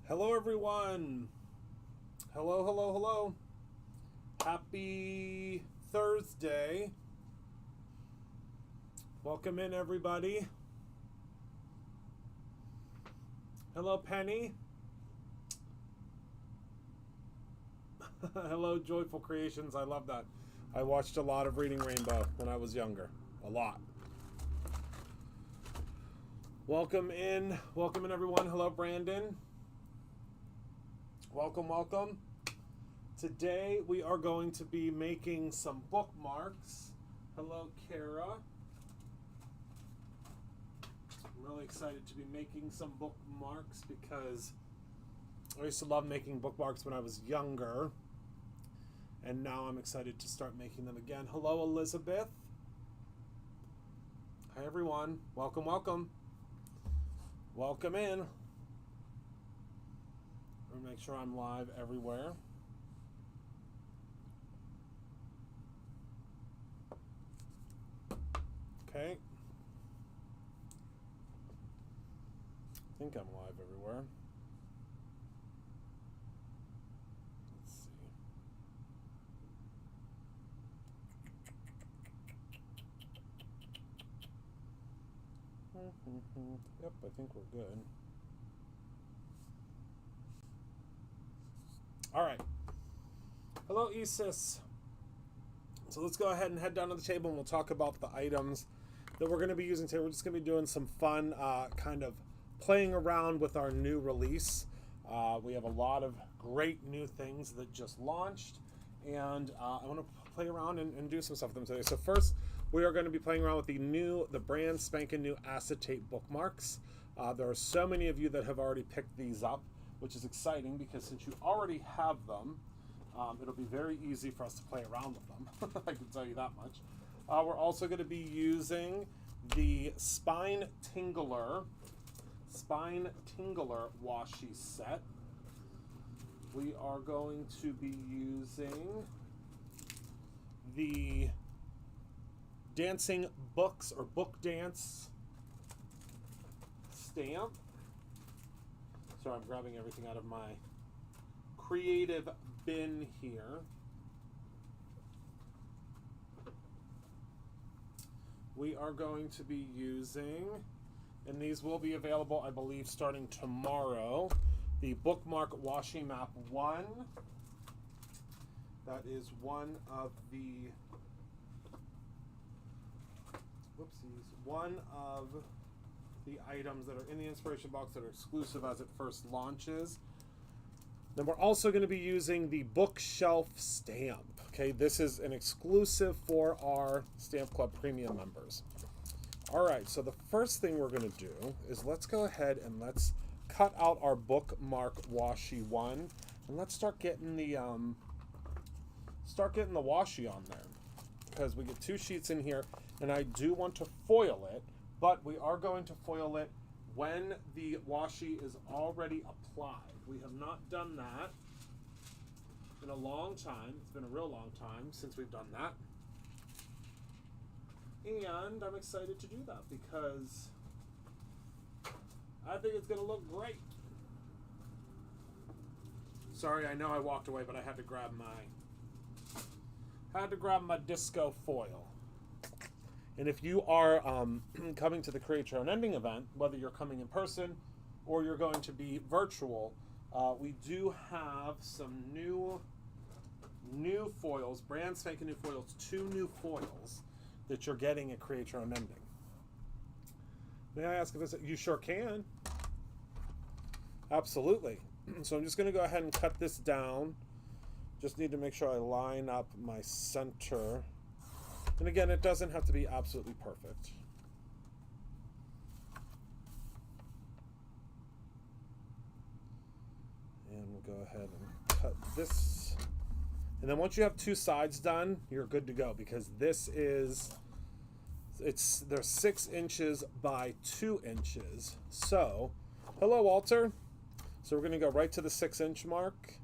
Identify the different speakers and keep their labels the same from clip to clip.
Speaker 1: Hello, everyone. Hello, hello, hello. Happy Thursday. Welcome in, everybody. Hello, Penny. Hello, Joyful Creations. I love that. I watched a lot of Reading Rainbow when I was younger. A lot. Welcome in, everyone. Hello, Brandon. Welcome, welcome. Today we are going to be making some bookmarks. Hello, Kara. I'm really excited to be making some bookmarks because I used to love making bookmarks when I was younger. And now I'm excited to start making them again. Hello, Elizabeth. Hi, everyone. Welcome, welcome. Welcome in. Let me make sure I'm live everywhere. Okay. I think I'm live everywhere. Let's see. Yep, I think we're good. All right. Hello, Isis. So let's go ahead and head down to the table and we'll talk about the items that we're going to be using today. We're just going to be doing some fun kind of playing around with our new release. We have a lot of great new things that just launched, and I want to play around and do some stuff with them today. So first, we are going to be playing around with the brand spanking new acetate bookmarks. There are so many of you that have already picked these up, which is exciting because since you already have them, it'll be very easy for us to play around with them. I can tell you that much. We're also going to be using the Spine Tingler washi set. We are going to be using the Dancing Books or Book Dance stamp. Sorry, I'm grabbing everything out of my creative bin here. We are going to be using, and these will be available, I believe, starting tomorrow, the Bookmark Washi Map 1. That is one of the, one of the items that are in the inspiration box that are exclusive as it first launches. Then we're also going to be using the bookshelf stamp. Okay, this is an exclusive for our Stamp Club Premium members. All right, so the first thing we're going to do is let's go ahead and let's cut out our bookmark washi 1, and let's start getting the washi on there, because we get 2 sheets in here, and I do want to foil it, but we are going to foil it when the washi is already applied. We have not done that in a long time. It's been a real long time since we've done that. And I'm excited to do that because I think it's going to look great. Sorry, I know I walked away, but I had to grab my disco foil. And if you are coming to the Create Your Own Ending event, whether you're coming in person or you're going to be virtual, we do have some new foils, brand spanking new foils, 2 new foils that you're getting at Create Your Own Ending. May I ask if this? You sure can. Absolutely. So I'm just going to go ahead and cut this down. Just need to make sure I line up my center. And again, it doesn't have to be absolutely perfect. And we'll go ahead and cut this. And then once you have 2 sides done, you're good to go, because this is, they're 6 inches by 2 inches. So, hello, Walter. So we're going to go right to the 6-inch mark.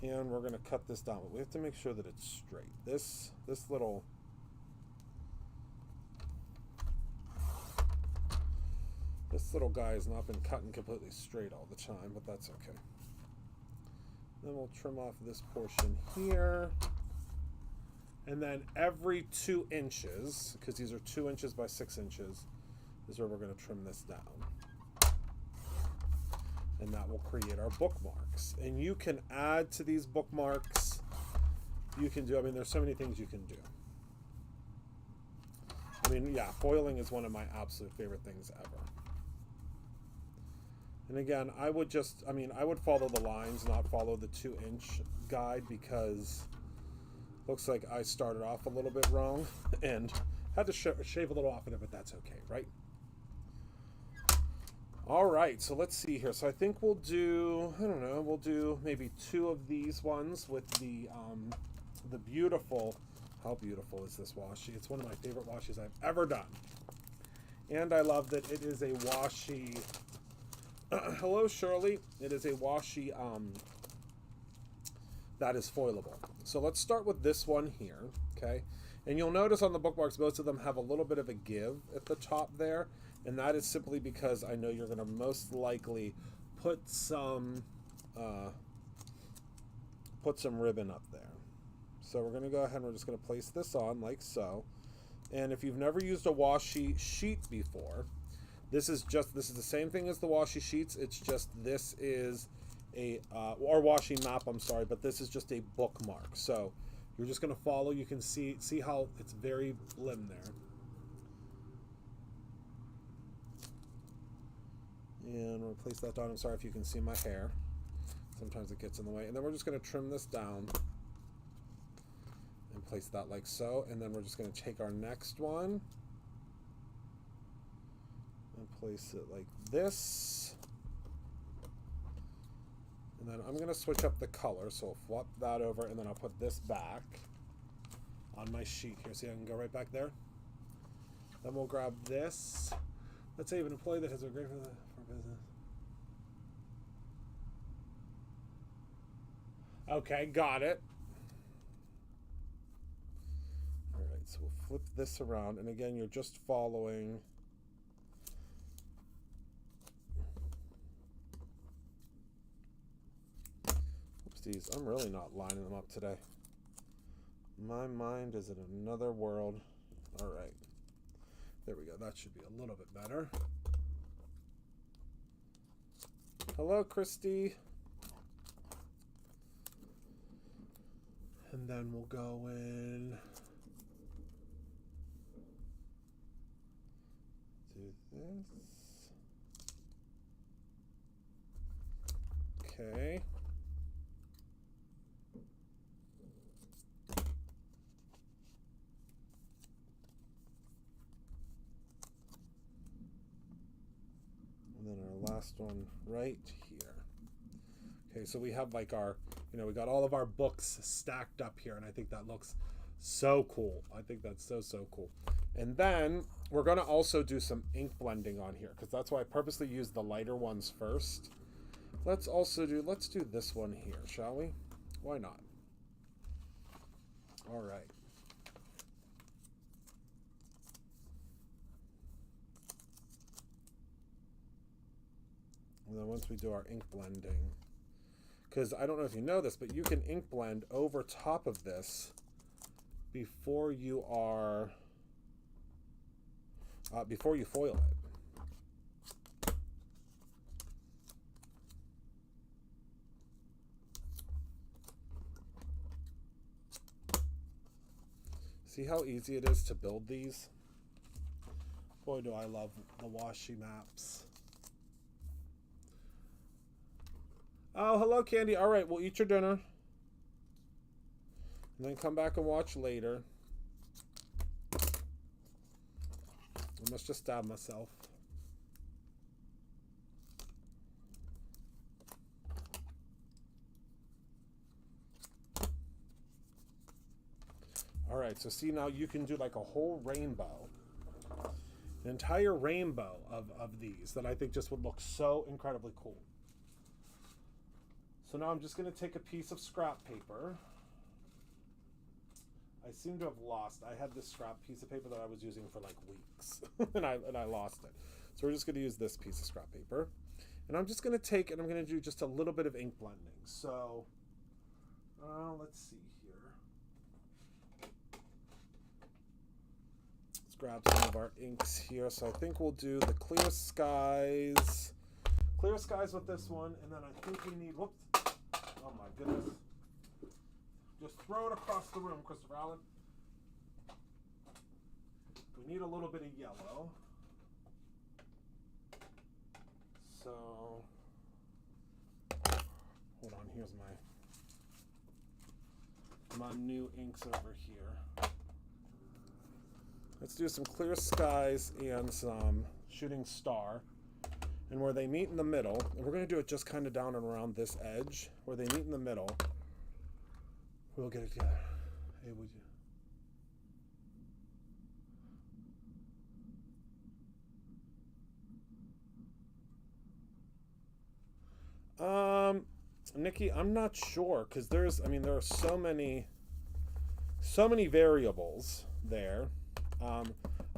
Speaker 1: And we're going to cut this down, but we have to make sure that it's straight. This This little guy has not been cutting completely straight all the time, but that's okay. Then we'll trim off this portion here. And then every 2 inches, because these are 2 inches by 6 inches, is where we're going to trim this down. And that will create our bookmarks. And you can add to these bookmarks. You can do, I mean, there's so many things you can do. I mean, yeah, foiling is one of my absolute favorite things ever. And again, I would just, I mean, I would follow the lines, not follow the 2-inch guide, because looks like I started off a little bit wrong and had to shave a little off of it, but that's okay, right? All right, so let's see here. So I think we'll do, I don't know, we'll do maybe 2 of these ones with the beautiful, how beautiful is this washi? It's one of my favorite washes I've ever done. And I love that it is a washi, hello Shirley, it is a washi that is foilable. So let's start with this one here, okay? And you'll notice on the bookmarks, most of them have a little bit of a give at the top there, and that is simply because I know you're gonna most likely put some ribbon up there. So we're gonna go ahead and we're just gonna place this on like so. And if you've never used a washi sheet before, this is the same thing as the washi sheets. It's just this is a or washi map, I'm sorry, but this is just a bookmark. So you're just gonna follow. You can see how it's very blim there. And we'll place that down. I'm sorry if you can see my hair. Sometimes it gets in the way. And then we're just gonna trim this down and place that like so. And then we're just gonna take our next one and place it like this. And then I'm going to switch up the color, so I'll flip that over, and then I'll put this back on my sheet here. See, I can go right back there. Then we'll grab this. Let's say an employee that has a great for business. Okay, got it. All right, so we'll flip this around, and again, you're just following. I'm really not lining them up today. My mind is in another world. All right. There we go. That should be a little bit better. Hello, Christy. And then we'll go in. Do this. Okay. And then our last one right here. Okay, so we have like our, we got all of our books stacked up here, and I think that looks so cool. I think that's so cool. And then we're going to also do some ink blending on here, because that's why I purposely used the lighter ones first. Let's do this one here, shall we? Why not? All right. And then once we do our ink blending, because I don't know if you know this, but you can ink blend over top of this before you are, before you foil it. See how easy it is to build these? Boy, do I love the washi maps. Oh, hello, Candy. All right, we'll eat your dinner. And then come back and watch later. I must just stab myself. All right, so see now you can do like a whole rainbow. An entire rainbow of these that I think just would look so incredibly cool. So now I'm just going to take a piece of scrap paper. I seem to have lost. I had this scrap piece of paper that I was using for like weeks, and I lost it. So we're just going to use this piece of scrap paper. And I'm just going to take and I'm going to do just a little bit of ink blending. So let's see here. Let's grab some of our inks here. So I think we'll do the clear skies. Clear skies with this one. And then I think we need, whoops. Oh my goodness. Just throw it across the room, Christopher Allen. We need a little bit of yellow. So, hold on, here's my new inks over here. Let's do some clear skies and some shooting star. And where they meet in the middle, and we're going to do it just kind of down and around this edge, where they meet in the middle, we'll get it together. Hey, would you? Nikki, I'm not sure, because there are so many variables there.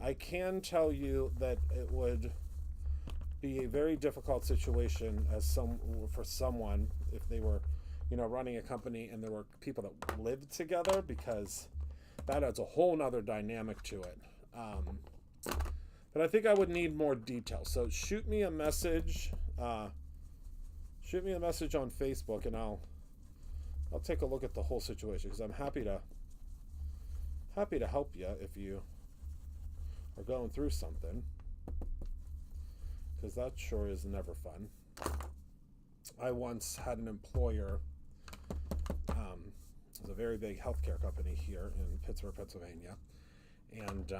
Speaker 1: I can tell you that it would be a very difficult situation for someone if they were, running a company and there were people that lived together, because that adds a whole nother dynamic to it. But I think I would need more detail. So shoot me a message. Shoot me a message on Facebook, and I'll take a look at the whole situation, because I'm happy to help you if you are going through something, because that sure is never fun. I once had an employer. It was a very big healthcare company here in Pittsburgh, Pennsylvania, and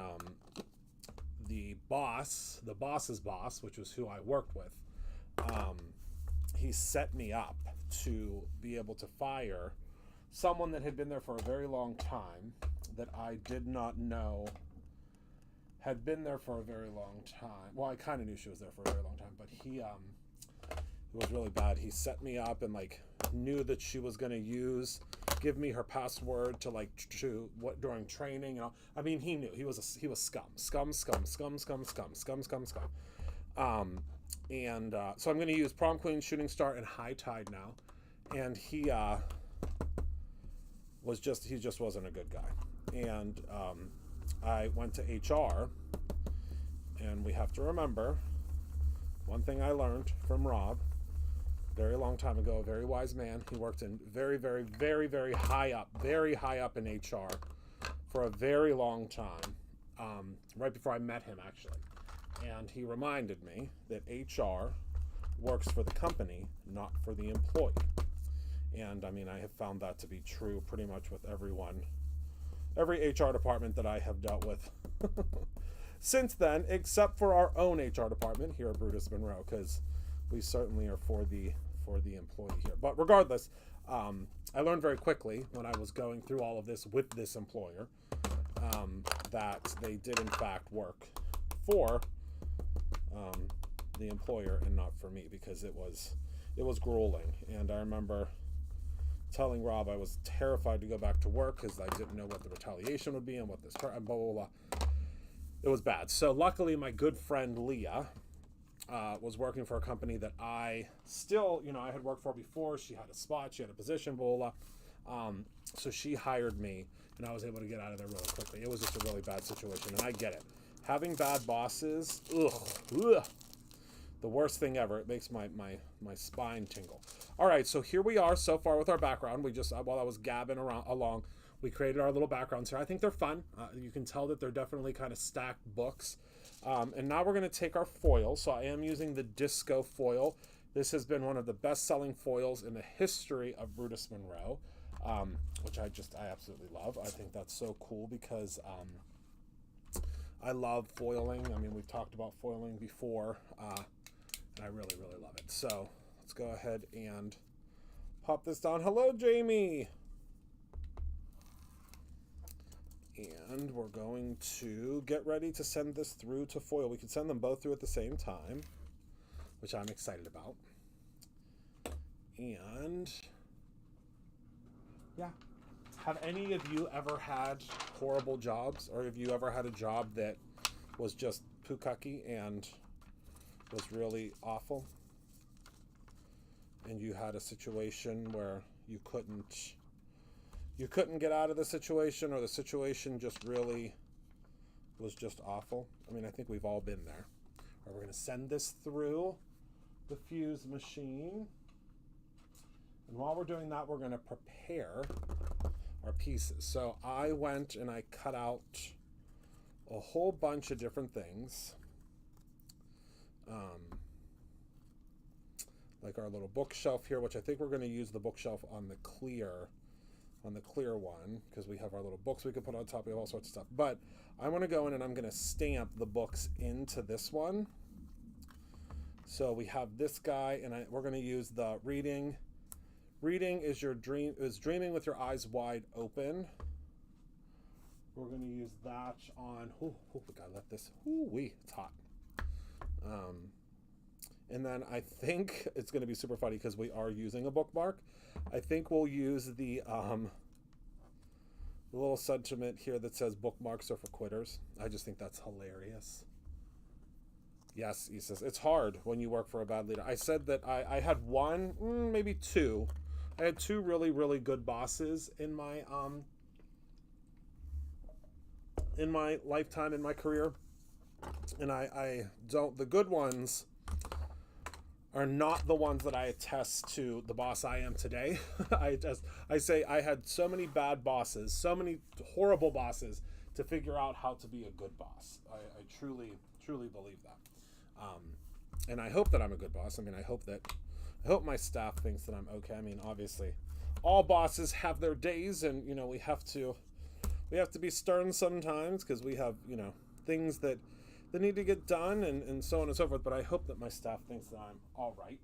Speaker 1: the boss's boss, which was who I worked with, he set me up to be able to fire someone that had been there for a very long time, that I did not know had been there for a very long time. Well, I kind of knew she was there for a very long time, but it was really bad. He set me up and knew that she was going to give me her password to during training. He knew. He was scum. So I'm going to use Prom Queen, Shooting Star, and High Tide now. And he just wasn't a good guy. And I went to HR, and we have to remember one thing I learned from Rob very long time ago, a very wise man. He worked in very, very, very, very high up in HR for a very long time, right before I met him, actually. And he reminded me that HR works for the company, not for the employee. And I have found that to be true pretty much with every HR department that I have dealt with since then, except for our own HR department here at Brutus Monroe, because we certainly are for the employee here. But regardless, I learned very quickly when I was going through all of this with this employer that they did in fact work for the employer and not for me, because it was grueling. And I remember telling Rob I was terrified to go back to work because I didn't know what the retaliation would be and what this blah blah blah. It was bad. So luckily, my good friend Leah was working for a company that I still, I had worked for before. She had a spot, she had a position, blah blah. So she hired me, and I was able to get out of there really quickly. It was just a really bad situation, and I get it. Having bad bosses, ugh, the worst thing ever. It makes my spine tingle. All right, so here we are so far with our background. We just, while I was gabbing along, we created our little backgrounds here. I think they're fun. You can tell that they're definitely kind of stacked books. And now we're going to take our foil. So I am using the Disco foil. This has been one of the best-selling foils in the history of Brutus Monroe, which I absolutely love. I think that's so cool because I love foiling. We've talked about foiling before, and I really, really love it. So let's go ahead and pop this down. Hello, Jamie. And we're going to get ready to send this through to foil. We can send them both through at the same time, which I'm excited about. And yeah, have any of you ever had horrible jobs, or have you ever had a job that was just pukaki and was really awful and you had a situation where you couldn't get out of the situation, or the situation just really was just awful. I mean, I think we've all been there. All right, we're going to send this through the fuse machine. And while we're doing that, we're going to prepare our pieces. So I went and I cut out a whole bunch of different things. Like our little bookshelf here, which I think we're going to use the bookshelf on the clear one, because we have our little books we can put on top. We have all sorts of stuff. But I want to go in and I'm going to stamp the books into this one. So we have this guy, and we're going to use the reading. Reading is dreaming with your eyes wide open. We're going to use that on. We gotta let this. It's hot. And then I think it's going to be super funny because we are using a bookmark. I think we'll use the little sentiment here that says bookmarks are for quitters. I just think that's hilarious. Yes, he says, it's hard when you work for a bad leader. I said that I had one, maybe two. I had two really, really good bosses in my lifetime, in my career. And I don't, the good ones are not the ones that I attest to the boss I am today. I say I had so many bad bosses, so many horrible bosses to figure out how to be a good boss. I truly, truly believe that. And I hope that I'm a good boss. I mean, I hope my staff thinks that I'm okay. I mean, obviously all bosses have their days, and, you know, we have to be stern sometimes because we have, you know, things that need to get done, and so on and so forth. But I hope that my staff thinks that I'm all right.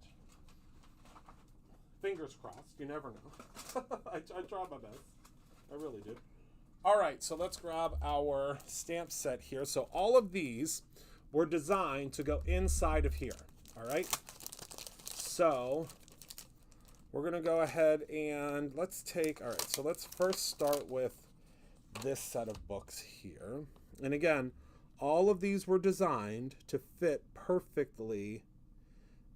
Speaker 1: Fingers crossed. You never know. I try my best. I really do. All right, so let's grab our stamp set here. So all of these were designed to go inside of here. All right. So we're going to go ahead and let's first start with this set of books here. And again, all of these were designed to fit perfectly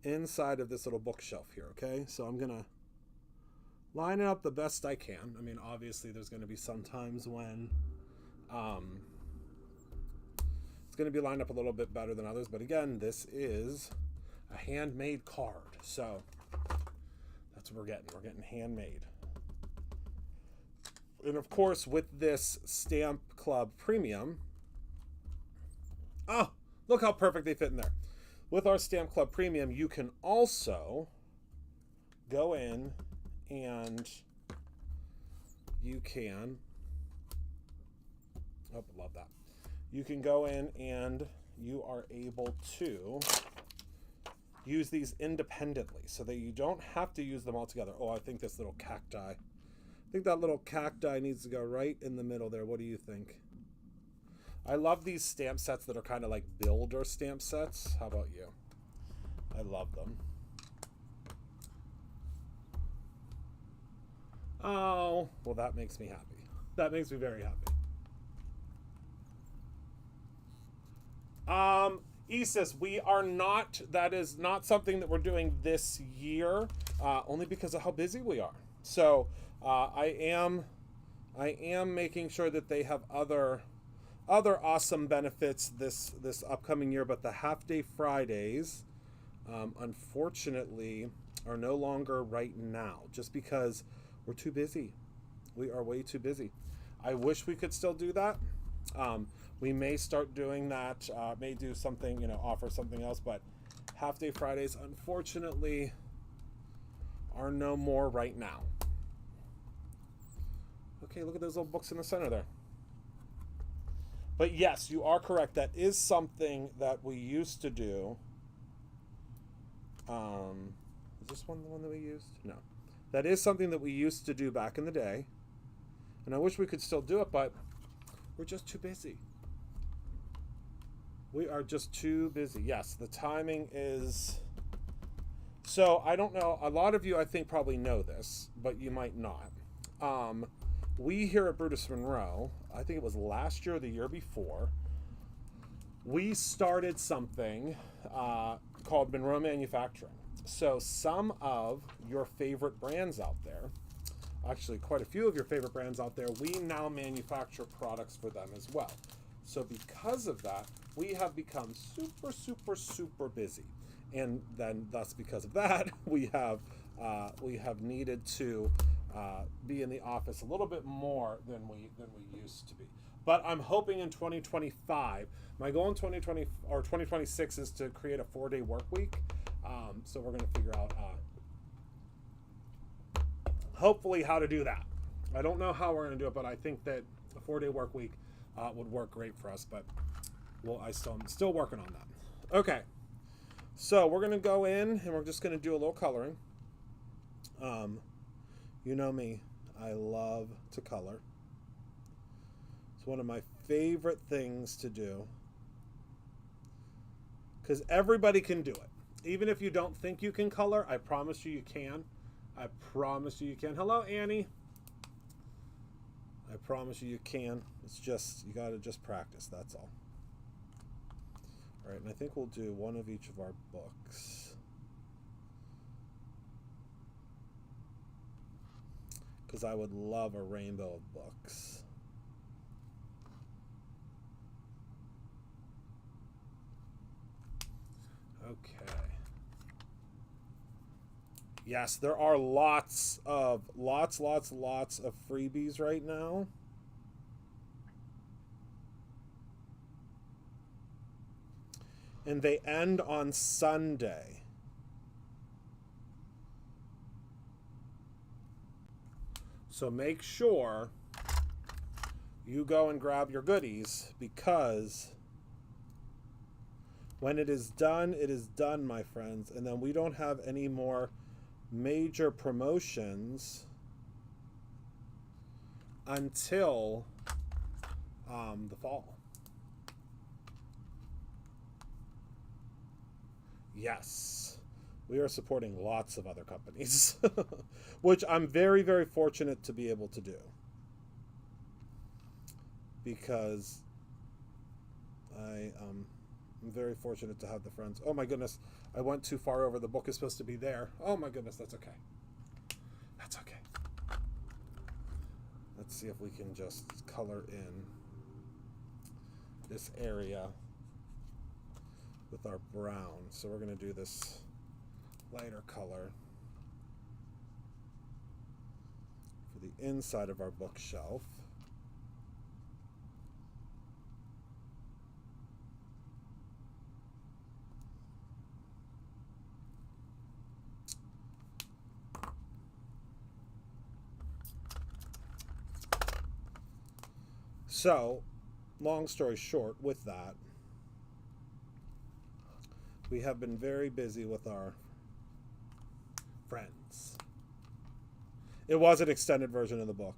Speaker 1: inside of this little bookshelf here, okay? So I'm going to line it up the best I can. I mean, obviously there's going to be some times when it's going to be lined up a little bit better than others. But again, this is a handmade card. So that's what we're getting. We're getting handmade. And of course, with this Stamp Club Premium, oh, look how perfect they fit in there. With our Stamp Club Premium, you can also go in and you can, oh, love that. You can go in and you are able to use these independently so that you don't have to use them all together. Oh, I think this little cacti. I think that little cacti needs to go right in the middle there. What do you think? I love these stamp sets that are kind of like builder stamp sets. How about you? I love them. Oh, well, that makes me happy. That makes me very happy. Isis, we are not, that is not something that we're doing this year, only because of how busy we are. So I am making sure that they have other awesome benefits this upcoming year, but the half-day Fridays, unfortunately, are no longer right now, just because we're too busy. We are way too busy. I wish we could still do that. We may start doing that, may do something, offer something else, but half-day Fridays, unfortunately, are no more right now. Okay, look at those little books in the center there. But yes, you are correct. That is something that we used to do. Is this one the one that we used? No. That is something that we used to do back in the day. And I wish we could still do it, but we're just too busy. We are just too busy. Yes, the timing is... So, I don't know. A lot of you, I think, probably know this, but you might not. We here at Brutus Monroe, I think it was last year or the year before, we started something called Monroe Manufacturing. So some of your favorite brands out there, actually quite a few of your favorite brands out there, we now manufacture products for them as well. So because of that, we have become super, super, super busy. And then thus because of that, we have needed to be in the office a little bit more than we used to be. But I'm hoping in 2025, my goal in 2020 or 2026 is to create a 4-day work week. So we're going to figure out hopefully how to do that. I don't know how we're going to do it, but I think that a 4-day work week would work great for us. But well, I'm still working on that. Okay, so we're going to go in and we're just going to do a little coloring. You know me, I love to color. It's one of my favorite things to do because everybody can do it. Even if you don't think you can color, I promise you can. I promise you can. Hello, Annie. I promise you can. It's just, you got to just practice. That's all. All right, and I think we'll do one of each of our books. Because I would love a rainbow of books. Okay. Yes, there are lots of freebies right now. And they end on Sunday. So make sure you go and grab your goodies, because when it is done, my friends. And then we don't have any more major promotions until the fall. Yes, we are supporting lots of other companies, which I'm very, very fortunate to be able to do, because I'm very fortunate to have the friends. Oh my goodness, I went too far over. The book is supposed to be there. Oh my goodness, that's okay. That's okay. Let's see if we can just color in this area with our brown. So we're going to do this lighter color for the inside of our bookshelf. So, long story short, with that, we have been very busy with our friends. It was an extended version of the book.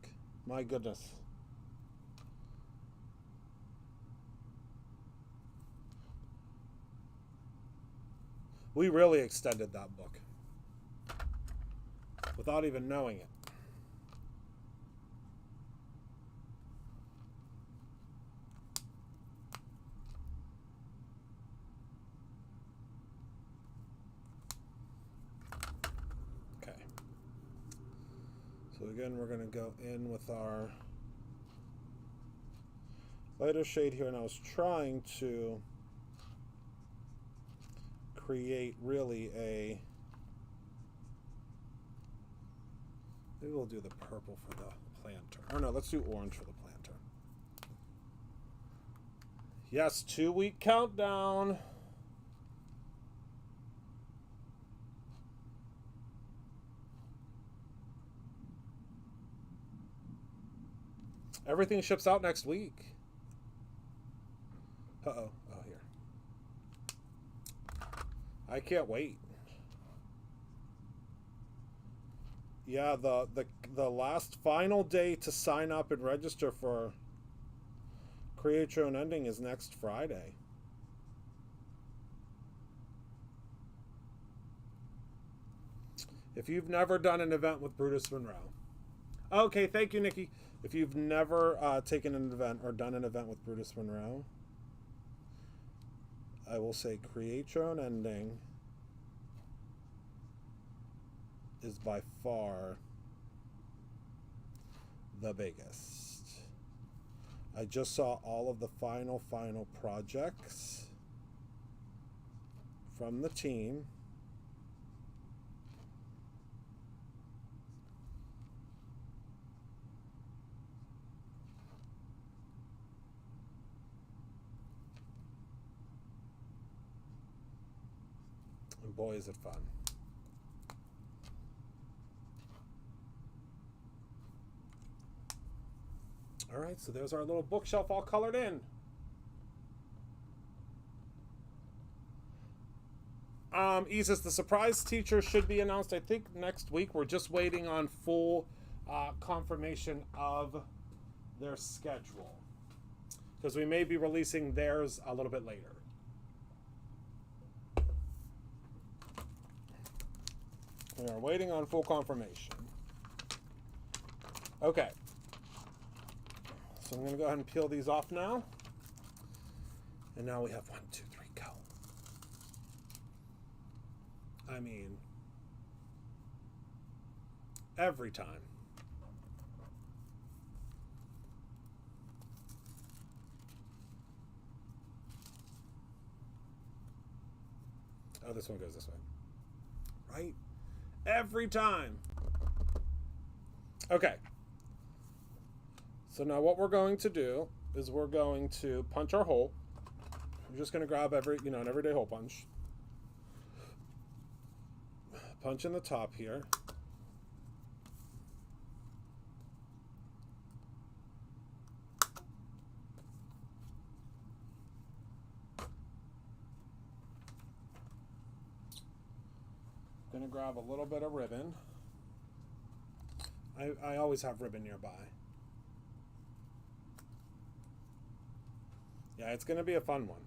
Speaker 1: My goodness. We really extended that book without even knowing it. So again, we're going to go in with our lighter shade here, and I was trying to create really a, maybe we'll do the purple for the planter. Or no, let's do orange for the planter. Yes, 2-week countdown. Everything ships out next week. Uh-oh. Oh, here. I can't wait. Yeah, the last final day to sign up and register for Create Your Own Ending is next Friday. If you've never done an event with Brutus Monroe. Okay, thank you, Nikki. If you've never taken an event or done an event with Brutus Monroe, I will say Create Your Own Ending is by far the biggest. I just saw all of the final projects from the team. And boy, is it fun. All right, so there's our little bookshelf all colored in. Isis, the surprise teacher should be announced, I think, next week. We're just waiting on full confirmation of their schedule, because we may be releasing theirs a little bit later. We are waiting on full confirmation. Okay. So I'm going to go ahead and peel these off now. And now we have 1, 2, 3, go. I mean, every time. Oh, this one goes this way. Right? Every time. Okay. So now what we're going to do is we're going to punch our hole. I'm just going to grab an everyday hole punch. Punch in the top here. Going to grab a little bit of ribbon. I always have ribbon nearby. Yeah, it's going to be a fun one.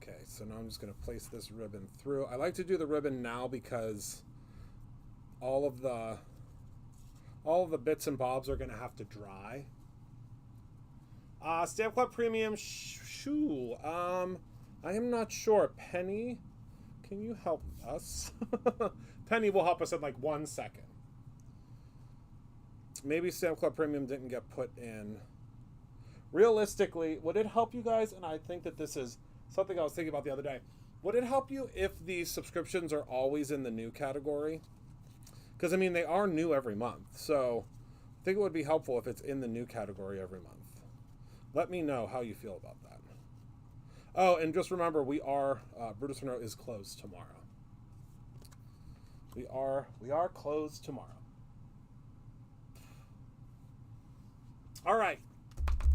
Speaker 1: Okay, so now I'm just going to place this ribbon through. I like to do the ribbon now because all of the bits and bobs are going to have to dry. Stamp Club Premium Shul. I am not sure. Penny, can you help us? Penny will help us in like 1 second. Maybe Stamp Club Premium didn't get put in. Realistically, would it help you guys? And I think that this is something I was thinking about the other day. Would it help you if the subscriptions are always in the new category? Because, I mean, they are new every month. So I think it would be helpful if it's in the new category every month. Let me know how you feel about that. Oh, and just remember, we are, Brutus Monroe is closed tomorrow. We are closed tomorrow. All right.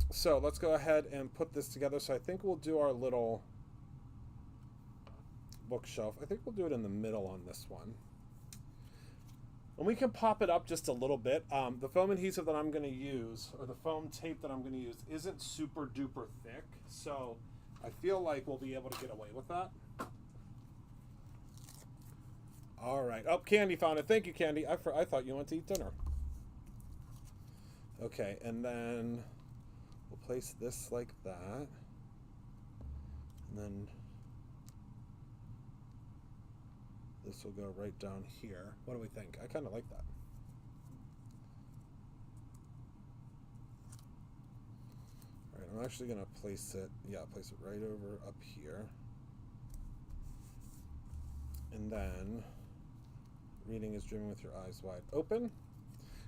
Speaker 1: So let's go ahead and put this together. So I think we'll do our little bookshelf. I think we'll do it in the middle on this one. And we can pop it up just a little bit. The foam adhesive that I'm going to use, or the foam tape that I'm going to use, isn't super duper thick. So I feel like we'll be able to get away with that. All right. Oh, Candy found it. Thank you, Candy. I thought you went to eat dinner. Okay, and then we'll place this like that. And then this will go right down here. What do we think? I kind of like that. All right, I'm actually going to place it right over up here. And then, reading is dreaming with your eyes wide open.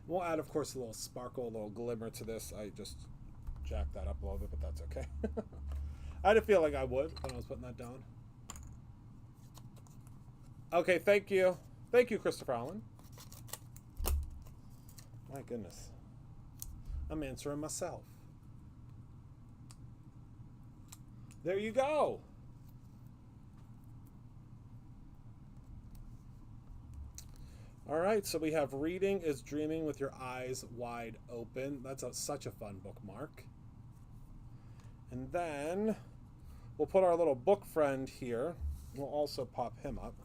Speaker 1: We'll add, of course, a little sparkle, a little glimmer to this. I just jacked that up a little bit, but that's okay. I didn't feel like I would when I was putting that down. Okay, thank you. Thank you, Christopher Allen. My goodness. I'm answering myself. There you go. All right, so we have reading is dreaming with your eyes wide open. That's such a fun bookmark. And then we'll put our little book friend here. We'll also pop him up.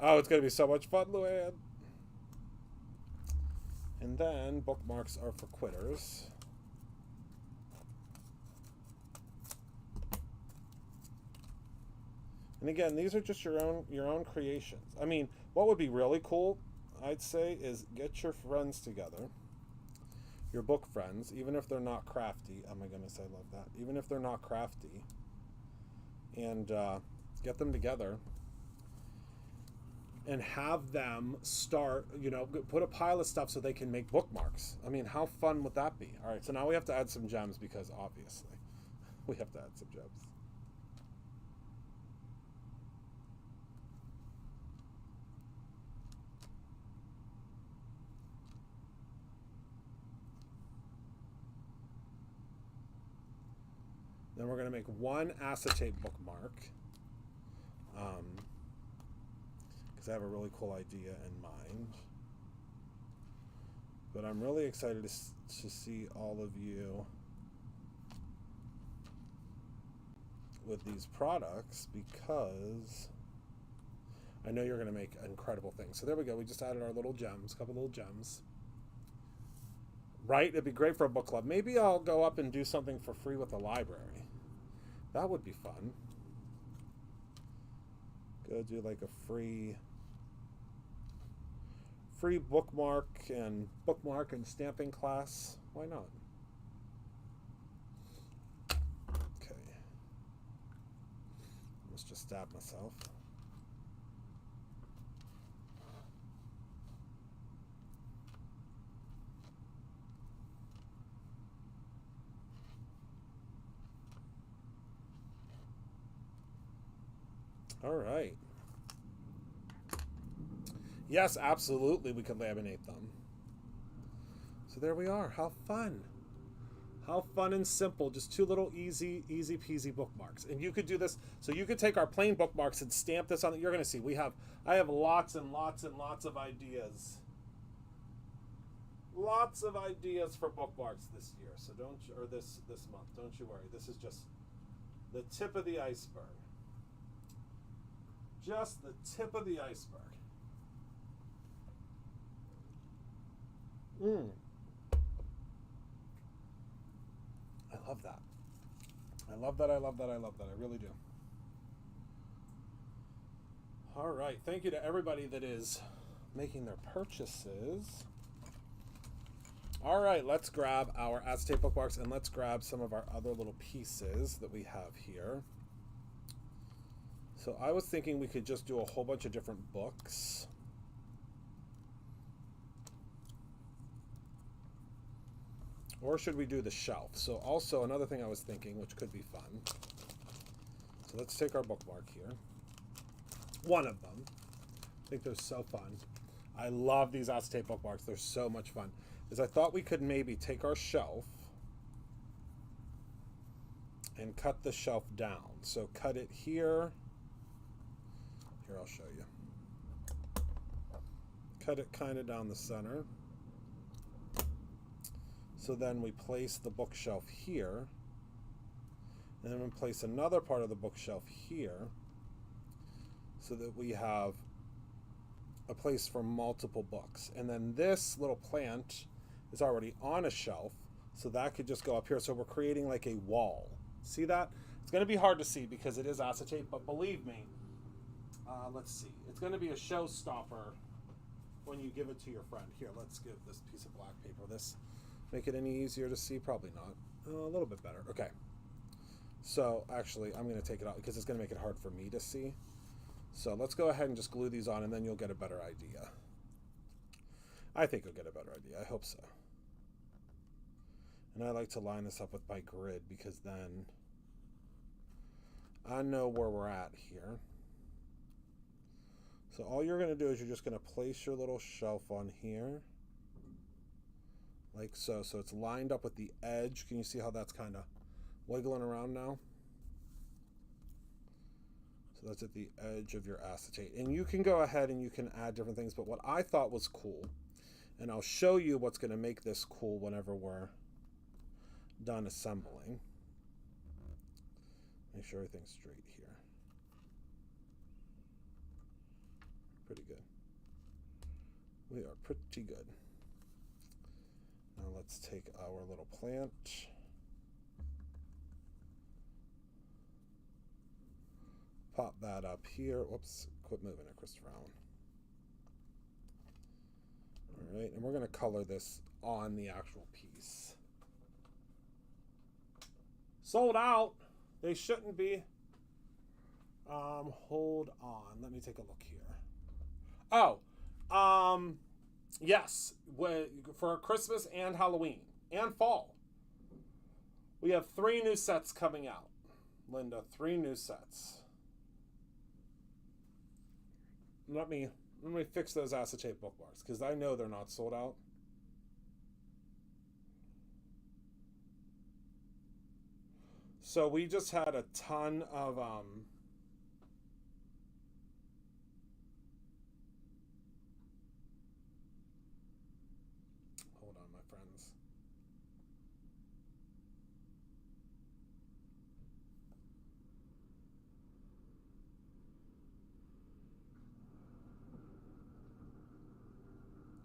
Speaker 1: Oh, it's going to be so much fun, Luann. And then bookmarks are for quitters. And again, these are just your own creations. I mean, what would be really cool, I'd say, is get your friends together, your book friends, even if they're not crafty. Oh my goodness, I love that. Even if they're not crafty, and get them together and have them start, you know, put a pile of stuff so they can make bookmarks. I mean, how fun would that be? All right, so now we have to add some gems because obviously we have to add some gems. Then we're going to make one acetate bookmark because I have a really cool idea in mind. But I'm really excited to see all of you with these products because I know you're going to make incredible things. So there we go. We just added our little gems, a couple little gems. Right? It'd be great for a book club. Maybe I'll go up and do something for free with the library. That would be fun. Go do like a free bookmark and stamping class. Why not? Okay. Let's just stab myself. All right. Yes, absolutely, we could laminate them. So there we are. How fun. How fun and simple. Just two little easy peasy bookmarks. And you could do this. So you could take our plain bookmarks and stamp this on. You're going to see. I have lots and lots and lots of ideas. Lots of ideas for bookmarks this year. So this month. Don't you worry. This is just the tip of the iceberg. Just the tip of the iceberg. I love that. I love that. I love that. I love that. I really do. All right. Thank you to everybody that is making their purchases. All right. Let's grab our acetate bookmarks and let's grab some of our other little pieces that we have here. So I was thinking we could just do a whole bunch of different books. Or should we do the shelf? So also another thing I was thinking, which could be fun. So let's take our bookmark here. One of them. I think they're so fun. I love these acetate bookmarks. They're so much fun. Is I thought we could maybe take our shelf and cut the shelf down. So cut it here. Here, I'll show you. Cut it kind of down the center. So then we place the bookshelf here. And then we place another part of the bookshelf here so that we have a place for multiple books. And then this little plant is already on a shelf, so that could just go up here. So we're creating like a wall. See that? It's going to be hard to see because it is acetate, but believe me, let's see. It's going to be a showstopper when you give it to your friend. Here, let's give this piece of black paper this. Make it any easier to see? Probably not. A little bit better. Okay. So actually, I'm going to take it out because it's going to make it hard for me to see. So let's go ahead and just glue these on and then you'll get a better idea. I think you'll get a better idea. I hope so. And I like to line this up with my grid because then I know where we're at here. So all you're going to do is you're just going to place your little shelf on here. Like so. So it's lined up with the edge. Can you see how that's kind of wiggling around now? So that's at the edge of your acetate. And you can go ahead and you can add different things. But what I thought was cool, and I'll show you what's going to make this cool whenever we're done assembling. Make sure everything's straight here. pretty good. We are pretty good. Now let's take our little plant. Pop that up here. Whoops, quit moving it, Christopher Allen. All right, and we're going to color this on the actual piece. Sold out. They shouldn't be. Hold on. Let me take a look here. Oh, yes. For Christmas and Halloween and fall, we have 3 new sets coming out. Linda, 3 new sets. Let me fix those acetate bookmarks because I know they're not sold out. So we just had a ton of hold on, my friends.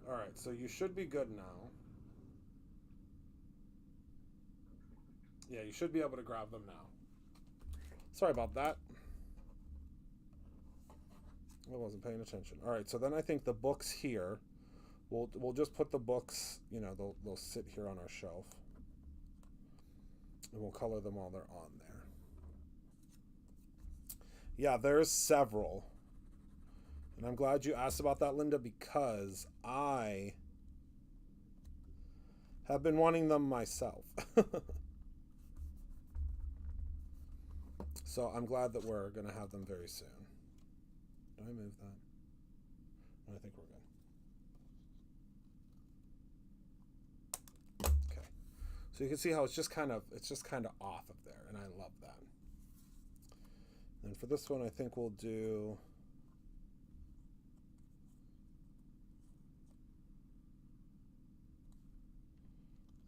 Speaker 1: All right, so you should be good now. Yeah, you should be able to grab them now. Sorry about that. I wasn't paying attention. All right, so then I think the books here, we'll just put the books, you know, they'll sit here on our shelf. And we'll color them while they're on there. Yeah, there's several. And I'm glad you asked about that, Linda, because I have been wanting them myself. So I'm glad that we're going to have them very soon. Did I move that? I think we're good. Okay. So you can see how it's just kind of off of there, and I love that. And for this one, I think we'll do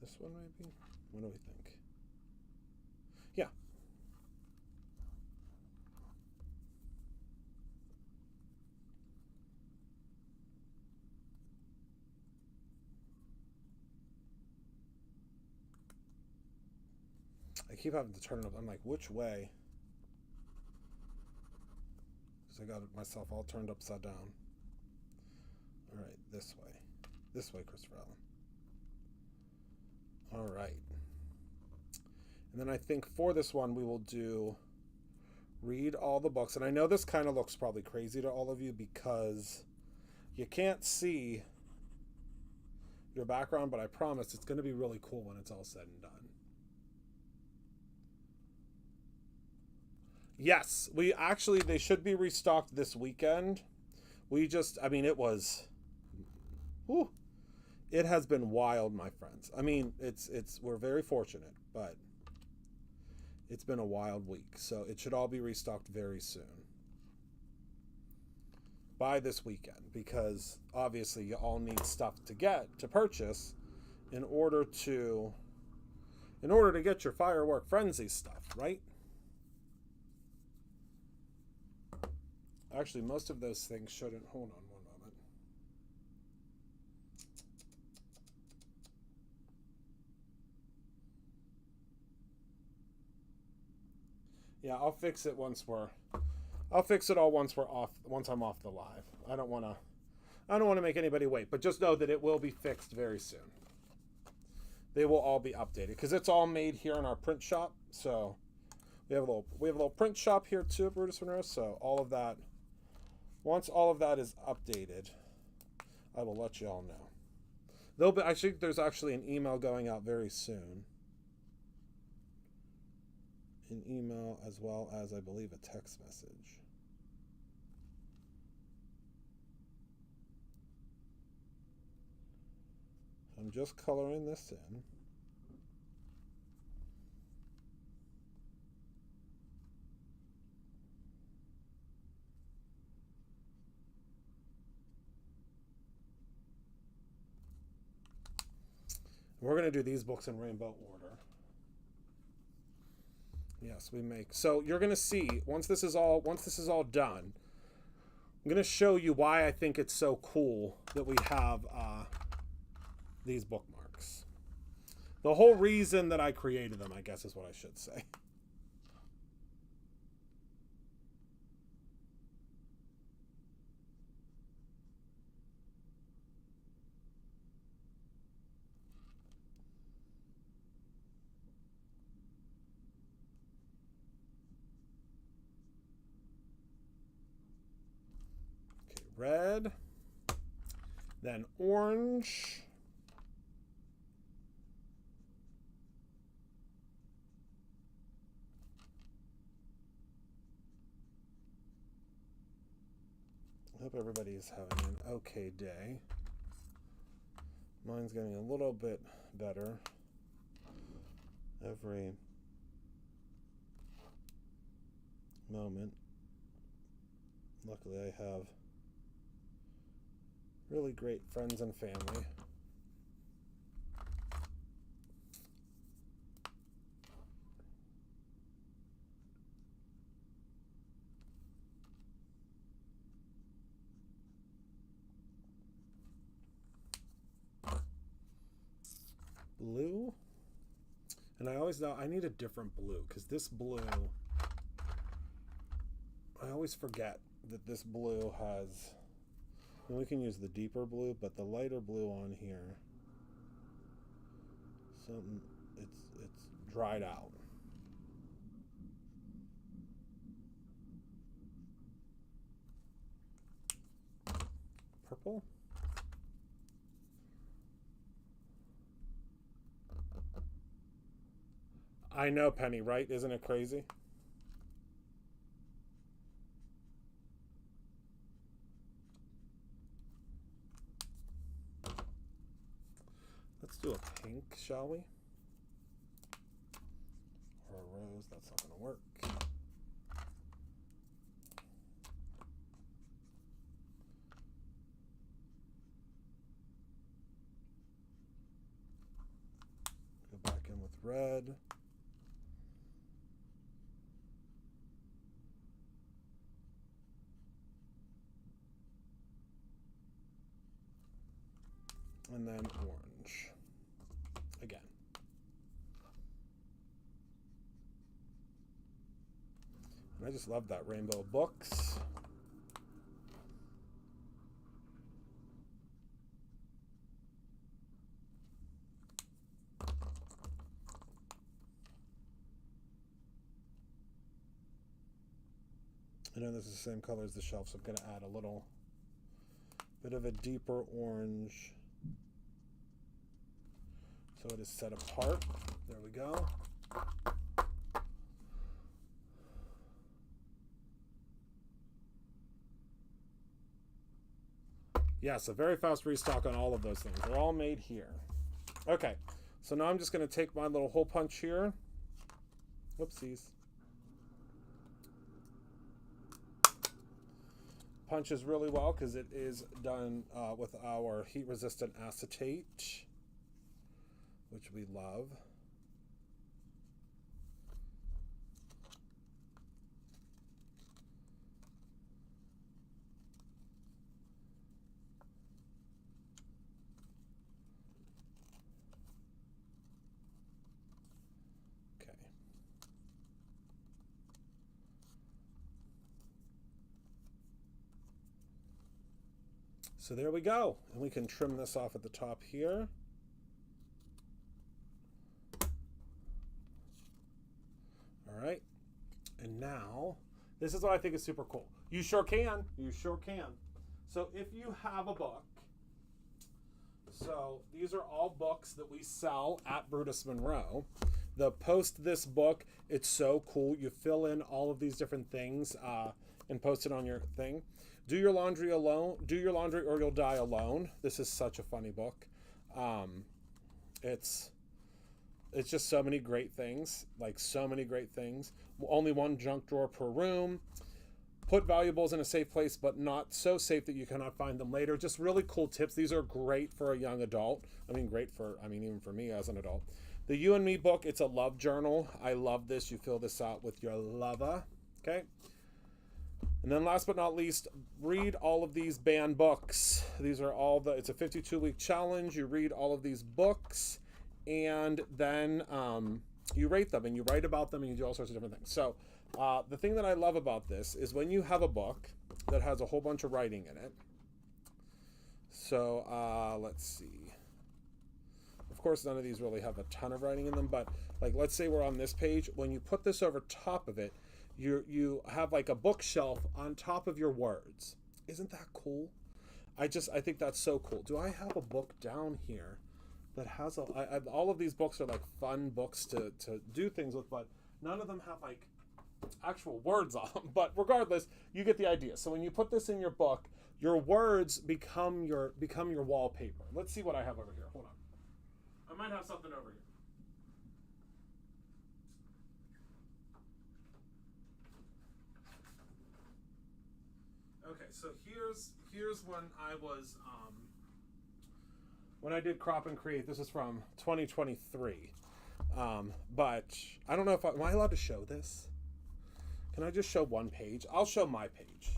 Speaker 1: this one maybe? What do we think? Yeah. I keep having to turn it up. I'm like, which way? Because I got myself all turned upside down. All right, this way. This way, Christopher Allen. All right. And then I think for this one, we will do read all the books. And I know this kind of looks probably crazy to all of you because you can't see your background, but I promise it's going to be really cool when it's all said and done. Yes, they should be restocked this weekend. It was, whew, it has been wild, my friends. I mean, we're very fortunate, but it's been a wild week. So it should all be restocked very soon. By this weekend, because obviously you all need stuff to purchase in order to get your Firework Frenzy stuff, right? Actually, most of those things shouldn't. Hold on one moment. Yeah, I'll fix it once we're off. Once I'm off the live. I don't want to make anybody wait, but just know that it will be fixed very soon. They will all be updated because it's all made here in our print shop. So we have a little print shop here too at Brutus Monroe. So all of that. Once all of that is updated, I will let you all know. I think there's actually an email going out very soon. An email as well as, I believe, a text message. I'm just coloring this in. We're going to do these books in rainbow order. Yes, we make. So you're going to see once this is all done, I'm going to show you why I think it's so cool that we have these bookmarks. The whole reason that I created them, I guess, is what I should say. Okay, red, then orange. I hope everybody's having an okay day. Mine's getting a little bit better every moment. Luckily, I have really great friends and family. Blue, and I always know I need a different blue because this blue, I always forget that this blue has, and we can use the deeper blue, but the lighter blue on here, something, it's dried out. Purple. I know, Penny, right? Isn't it crazy? Let's do a pink, shall we? Or a rose, that's not going to work. Go back in with red. And then orange again. And I just love that rainbow of books. I know this is the same color as the shelf, so I'm going to add a little bit of a deeper orange so it is set apart. There we go. Yes, a very fast restock on all of those things. They're all made here. Okay, so now I'm just going to take my little hole punch here. Whoopsies. Punches really well because it is done with our heat-resistant acetate, which we love. Okay. So there we go. And we can trim this off at the top here. All right. And now, this is what I think is super cool. You sure can. You sure can. So if you have a book, so these are all books that we sell at Brutus Monroe. The post this book, it's so cool. You fill in all of these different things and post it on your thing. Do your laundry alone. Do your laundry or you'll die alone. This is such a funny book. It's just so many great things, like so many great things. Only one junk drawer per room. Put valuables in a safe place, but not so safe that you cannot find them later. Just really cool tips. These are great for a young adult. Even for me as an adult. The You and Me book, it's a love journal. I love this. You fill this out with your lover. Okay. And then last but not least, read all of these banned books. These are all it's a 52-week challenge. You read all of these books, and then you rate them and you write about them and you do all sorts of different things. So the thing that I love about this is when you have a book that has a whole bunch of writing in it. So let's see. Of course, none of these really have a ton of writing in them, but like, let's say we're on this page. When you put this over top of it, you have like a bookshelf on top of your words. Isn't that cool? I think that's so cool. Do I have a book down here that has all of these books are like fun books to do things with, but none of them have like actual words on them. But regardless, you get the idea. So when you put this in your book, your words become your wallpaper. Let's see what I have over here. Hold on. I might have something over here. Okay, so here's when I did Crop and Create. This is from 2023. But I don't know if am I allowed to show this? Can I just show one page? I'll show my page.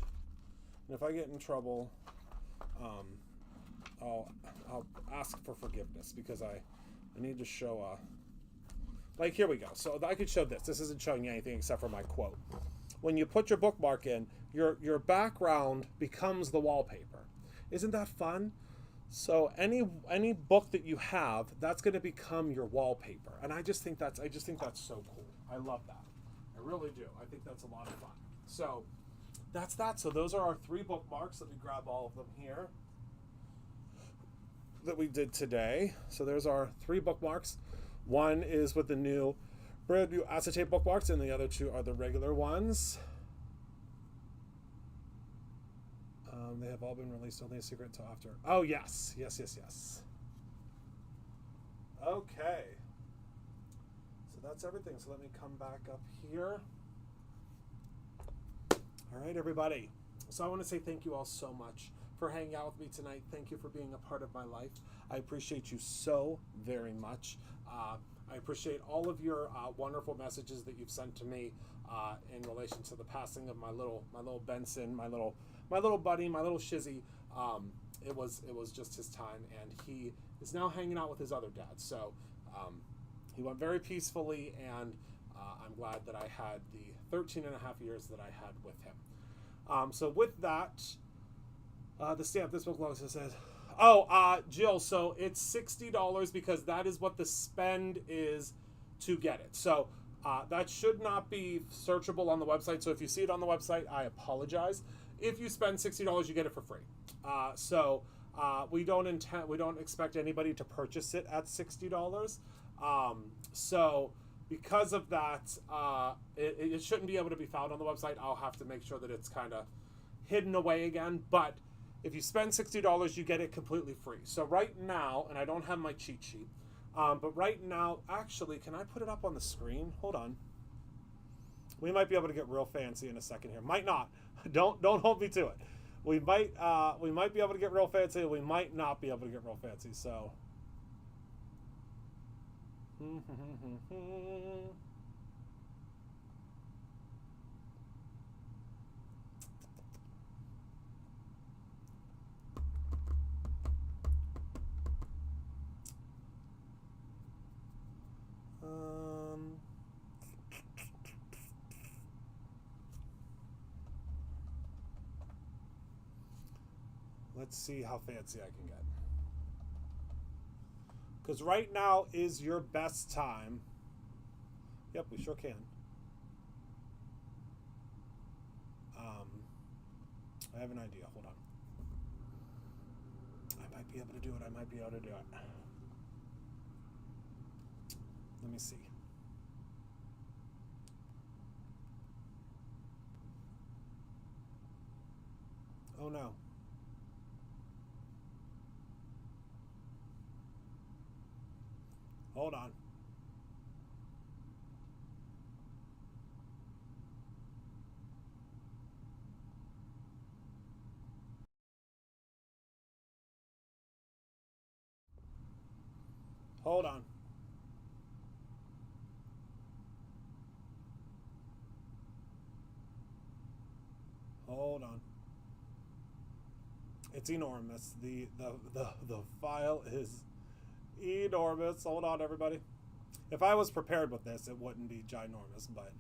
Speaker 1: And if I get in trouble, I'll ask for forgiveness because I need to show like, here we go. So I could show this. This isn't showing you anything except for my quote. When you put your bookmark in, your background becomes the wallpaper. Isn't that fun? So any book that you have, that's going to become your wallpaper. And I just think that's so cool. I love that. I really do. I think that's a lot of fun. So that's that. So those are our 3 bookmarks. Let me grab all of them here that we did today. So there's our 3 bookmarks. One is with the brand new acetate bookmarks, and the other 2 are the regular ones. They have all been released, only a secret until after. Oh, yes. Yes. Okay. So that's everything. So let me come back up here. All right, everybody. So I want to say thank you all so much for hanging out with me tonight. Thank you for being a part of my life. I appreciate you so very much. I appreciate all of your wonderful messages that you've sent to me in relation to the passing of my little Benson, my little buddy, my little shizzy. It was just his time, and he is now hanging out with his other dad. So he went very peacefully, and I'm glad that I had the 13 and a half years that I had with him. So with that, the stamp, this book also says, Jill, so it's $60 because that is what the spend is to get it. So that should not be searchable on the website. So if you see it on the website, I apologize. If you spend $60, you get it for free. We don't expect anybody to purchase it at $60. So because of that, it shouldn't be able to be found on the website. I'll have to make sure that it's kind of hidden away again. But if you spend $60, you get it completely free. So right now, and I don't have my cheat sheet, but right now, actually, can I put it up on the screen? Hold on. We might be able to get real fancy in a second here. Might not. Don't hold me to it. We might be able to get real fancy. We might not be able to get real fancy. So. Let's see how fancy I can get. Because right now is your best time. Yep, we sure can. I have an idea. Hold on. I might be able to do it. Let me see. Oh no. Hold on. Hold on. hold on. It's enormous. The file is enormous. Hold on, everybody. If I was prepared with this, it wouldn't be ginormous, but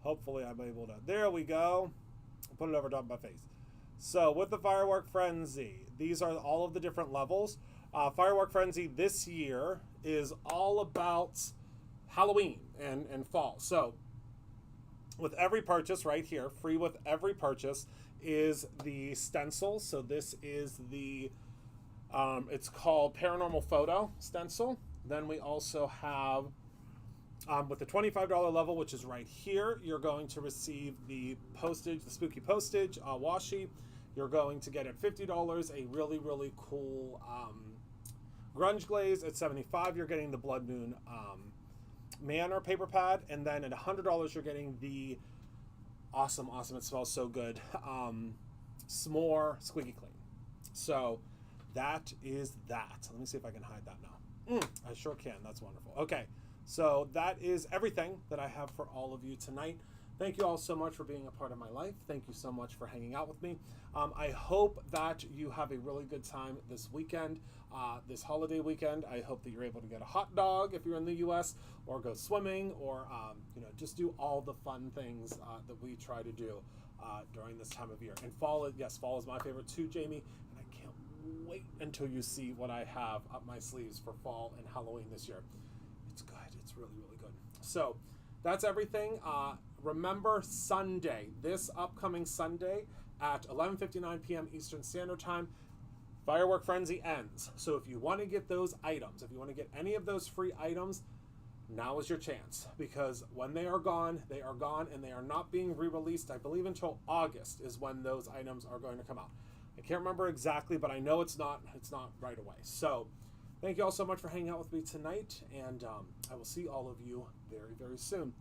Speaker 1: hopefully I'm able to. There we go. Put it over top of my face. So with the Firework Frenzy, these are all of the different levels. Firework Frenzy this year is all about Halloween and fall. So with every purchase right here, free with every purchase, is the stencil. So this is the, it's called Paranormal Photo Stencil. Then we also have, with the $25 level, which is right here, you're going to receive the postage, the spooky postage washi. You're going to get at $50 a really, really cool grunge glaze. At $75, you're getting the Blood Moon Manor paper pad. And then at $100, you're getting the awesome, it smells so good, S'more Squeaky Clean. So that is that. Let me see if I can hide that now. I sure can. That's wonderful. Okay, so that is everything that I have for all of you tonight. Thank you all so much for being a part of my life. Thank you so much for hanging out with me. I hope that you have a really good time this weekend, this holiday weekend. I hope that you're able to get a hot dog if you're in the U.S., or go swimming, or just do all the fun things that we try to do during this time of year. And fall, yes, fall is my favorite too, Jamie. And I can't wait until you see what I have up my sleeves for fall and Halloween this year. It's good. It's really, really good. So that's everything. Remember Sunday, this upcoming Sunday at 11:59 p.m. Eastern Standard Time, Firework Frenzy ends. So if you want to get those items, if you want to get any of those free items, now is your chance, because when they are gone, and they are not being re-released, I believe, until August is when those items are going to come out. I can't remember exactly, but I know it's not right away. So thank you all so much for hanging out with me tonight, and I will see all of you very, very soon.